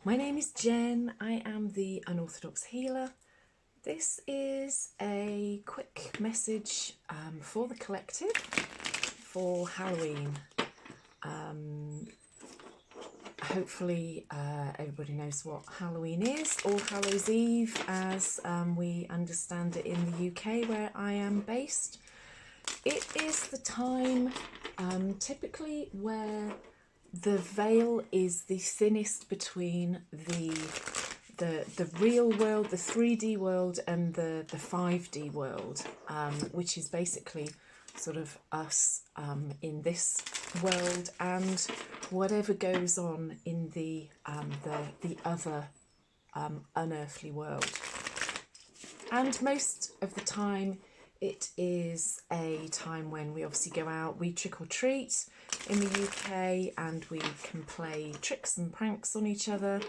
My name is Jen. I am the Unorthodox Healer. This is a quick message for the collective for Halloween. Hopefully everybody knows what Halloween is, or Hallows Eve as we understand it in the UK where I am based. It is the time typically where the veil is the thinnest between the real world, the 3D world, and the 5D world, which is basically sort of us in this world and whatever goes on in the other unearthly world. And most of the time it is a time when we obviously go out, we trick or treat in the UK, and we can play tricks and pranks on each other.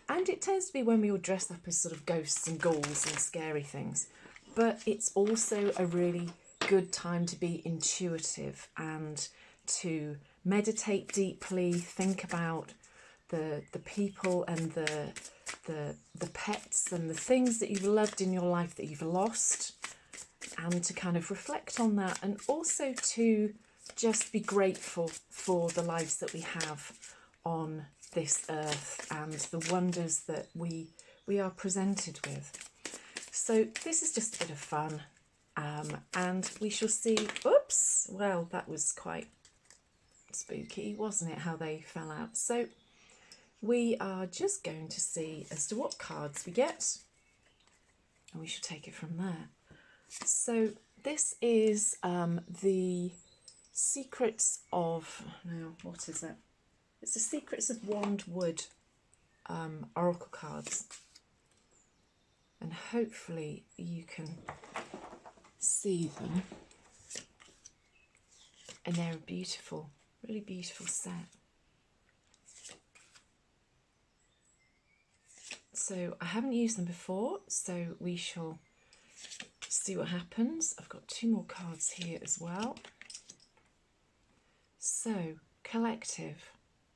And it tends to be when we all dress up as sort of ghosts and ghouls and scary things. But it's also a really good time to be intuitive and to meditate deeply, think about the people and the pets and the things that you've loved in your life that you've lost, and to kind of reflect on that, and also to just be grateful for the lives that we have on this earth and the wonders that we are presented with. So this is just a bit of fun, and we shall see. Oops, well, that was quite spooky, wasn't it, how they fell out? So we are just going to see as to what cards we get, and we shall take it from there. So this is the Secrets of, now what is it? It's the Secrets of Wand Wood oracle cards, and hopefully you can see them, and they're a beautiful, really beautiful set. So I haven't used them before, so we shall see what happens. I've got two more cards here as well. So, collective.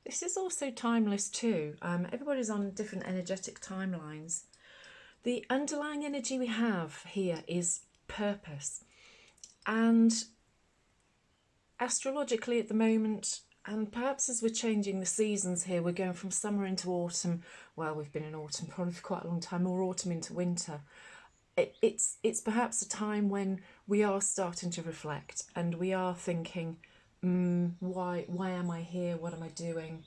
This is also timeless too. Everybody's on different energetic timelines. The underlying energy we have here is purpose. And astrologically at the moment, and perhaps as we're changing the seasons here, we're going from summer into autumn. Well, we've been in autumn probably for quite a long time, or autumn into winter. It's perhaps a time when we are starting to reflect, and we are thinking, why am I here? What am I doing?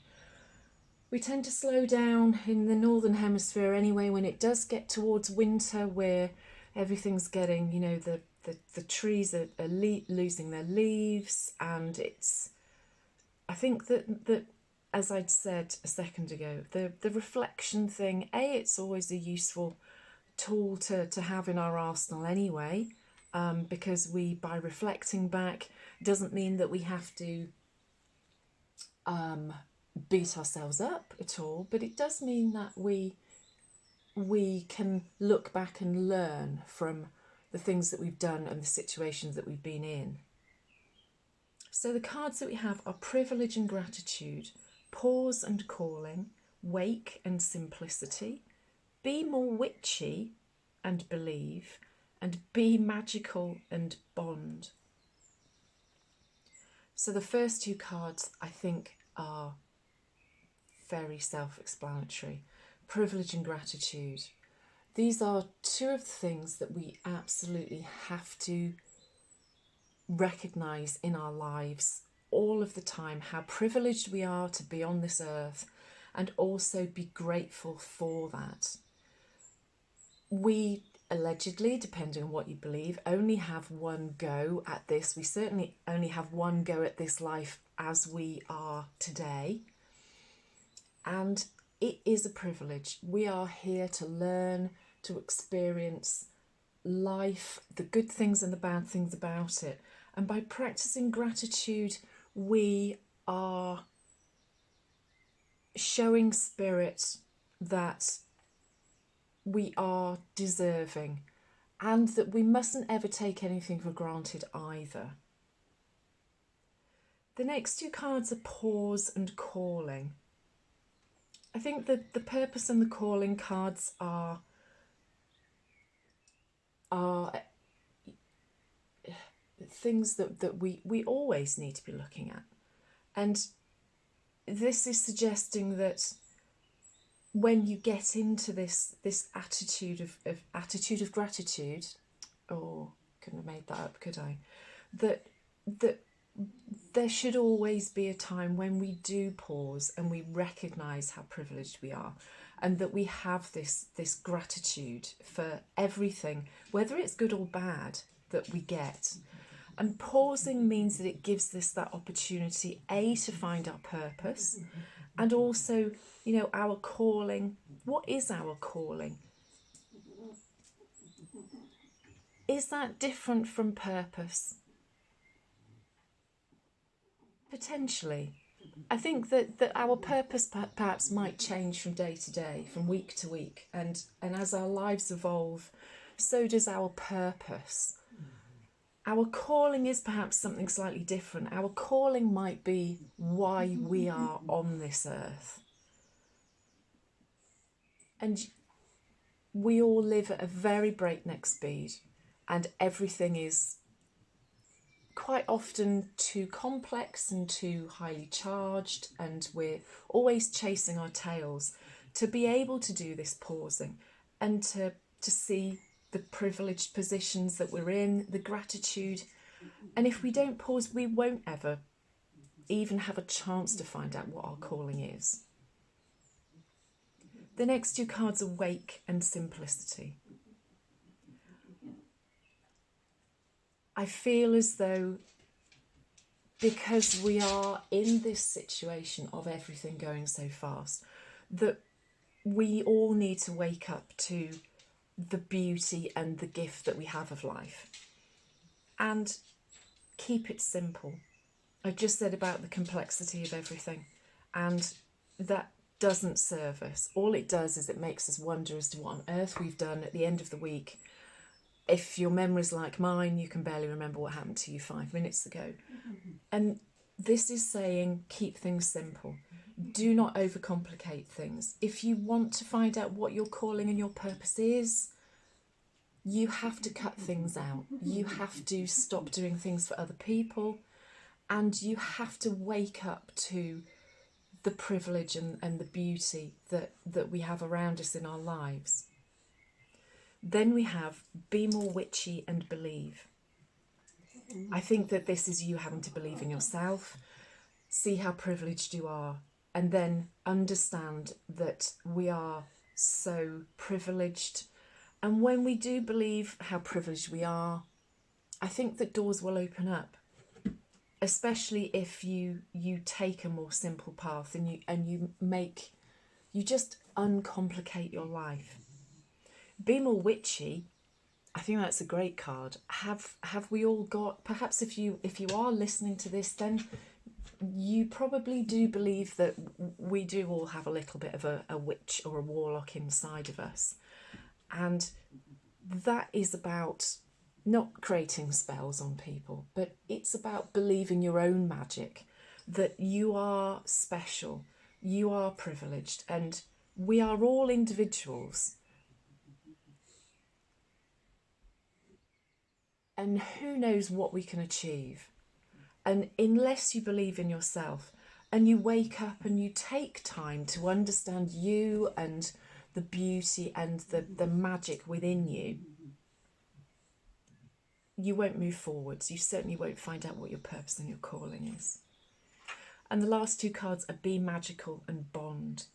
We tend to slow down in the northern hemisphere anyway when it does get towards winter, where everything's getting, you know, the trees are losing their leaves, and it's, I think that as I'd said a second ago, the reflection thing, it's always a useful tool to have in our arsenal anyway, because we, by reflecting back, doesn't mean that we have to beat ourselves up at all, but it does mean that we can look back and learn from the things that we've done and the situations that we've been in. So the cards that we have are privilege and gratitude, pause and calling, wake and simplicity, be more witchy and believe, and be magical and bond. So the first two cards, I think, are very self-explanatory. Privilege and gratitude. These are two of the things that we absolutely have to recognise in our lives all of the time, how privileged we are to be on this earth, and also be grateful for that. We allegedly, depending on what you believe, only have one go at this. We certainly only have one go at this life as we are today. And it is a privilege. We are here to learn, to experience life, the good things and the bad things about it. And by practicing gratitude, we are showing spirit that we are deserving, and that we mustn't ever take anything for granted either. The next two cards are pause and calling. I think that the purpose and the calling cards are things that we always need to be looking at. And this is suggesting that when you get into this attitude of gratitude, oh, couldn't have made that up, could I? That there should always be a time when we do pause and we recognise how privileged we are, and that we have this gratitude for everything, whether it's good or bad, that we get. And pausing means that it gives us that opportunity, to find our purpose, and also, our calling. What is our calling? Is that different from purpose? Potentially. I think that our purpose perhaps might change from day to day, from week to week, and as our lives evolve, so does our purpose. Our calling is perhaps something slightly different. Our calling might be why we are on this earth. And we all live at a very breakneck speed, and everything is quite often too complex and too highly charged, and we're always chasing our tails. To be able to do this pausing and to see the privileged positions that we're in, the gratitude. And if we don't pause, we won't ever even have a chance to find out what our calling is. The next two cards are Wake and Simplicity. I feel as though, because we are in this situation of everything going so fast, that we all need to wake up to the beauty and the gift that we have of life, and keep it simple. I've just said about the complexity of everything, and that doesn't serve us. All it does is it makes us wonder as to what on earth we've done at the end of the week. If your memory's like mine, you can barely remember what happened to you 5 minutes ago. And this is saying, keep things simple. Do not overcomplicate things. If you want to find out what your calling and your purpose is, you have to cut things out. You have to stop doing things for other people, and you have to wake up to the privilege and the beauty that we have around us in our lives. Then we have Be More Witchy and Believe. I think that this is you having to believe in yourself, see how privileged you are, and then understand that we are so privileged. And when we do believe how privileged we are, I think that doors will open up, especially if you take a more simple path and you just uncomplicate your life. Be More Witchy, I think that's a great card. Have we all got, perhaps if you are listening to this, then you probably do believe that we do all have a little bit of a witch or a warlock inside of us. And that is about not creating spells on people, but it's about believing your own magic, that you are special, you are privileged, and we are all individuals. And who knows what we can achieve. And unless you believe in yourself and you wake up and you take time to understand you and the beauty and the magic within you, you won't move forwards. You certainly won't find out what your purpose and your calling is. And the last two cards are Be Magical and Bond.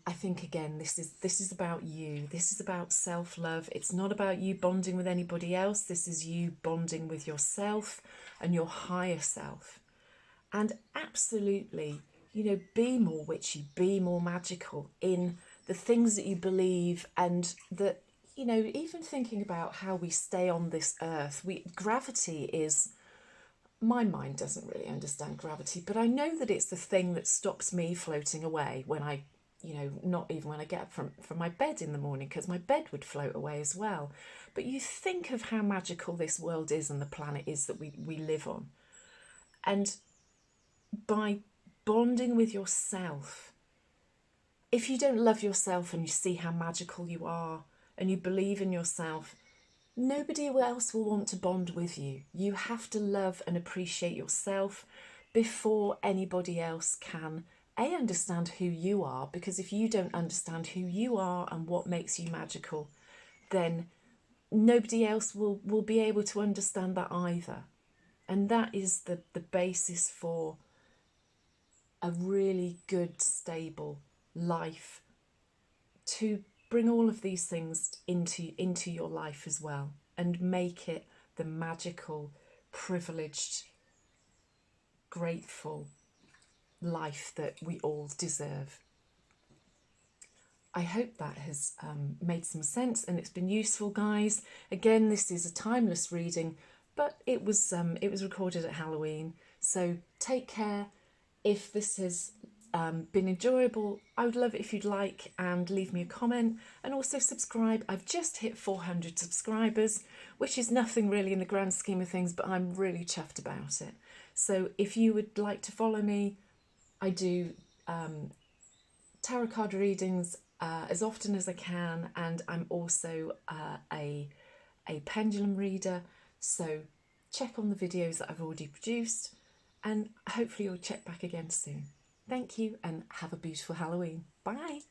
I think, again, this is about you. This is about self-love. It's not about you bonding with anybody else. This is you bonding with yourself and your higher self. And absolutely, be more witchy, be more magical in the things that you believe, and that, even thinking about how we stay on this earth. Gravity is... My mind doesn't really understand gravity, but I know that it's the thing that stops me floating away when I... not even when I get up from my bed in the morning, because my bed would float away as well. But you think of how magical this world is and the planet is that we live on. And by bonding with yourself. If you don't love yourself and you see how magical you are and you believe in yourself, nobody else will want to bond with you. You have to love and appreciate yourself before anybody else can understand who you are, because if you don't understand who you are and what makes you magical, then nobody else will be able to understand that either. And that is the basis for a really good, stable life, to bring all of these things into your life as well and make it the magical, privileged, grateful life that we all deserve. I hope that has made some sense and it's been useful, guys. Again, this is a timeless reading, but it was recorded at Halloween, so take care. If this has been enjoyable, I would love it if you'd like and leave me a comment, and also subscribe. I've just hit 400 subscribers, which is nothing really in the grand scheme of things, but I'm really chuffed about it. So if you would like to follow me, I do tarot card readings as often as I can, and I'm also a pendulum reader, so check on the videos that I've already produced, and hopefully you'll check back again soon. Thank you and have a beautiful Halloween. Bye.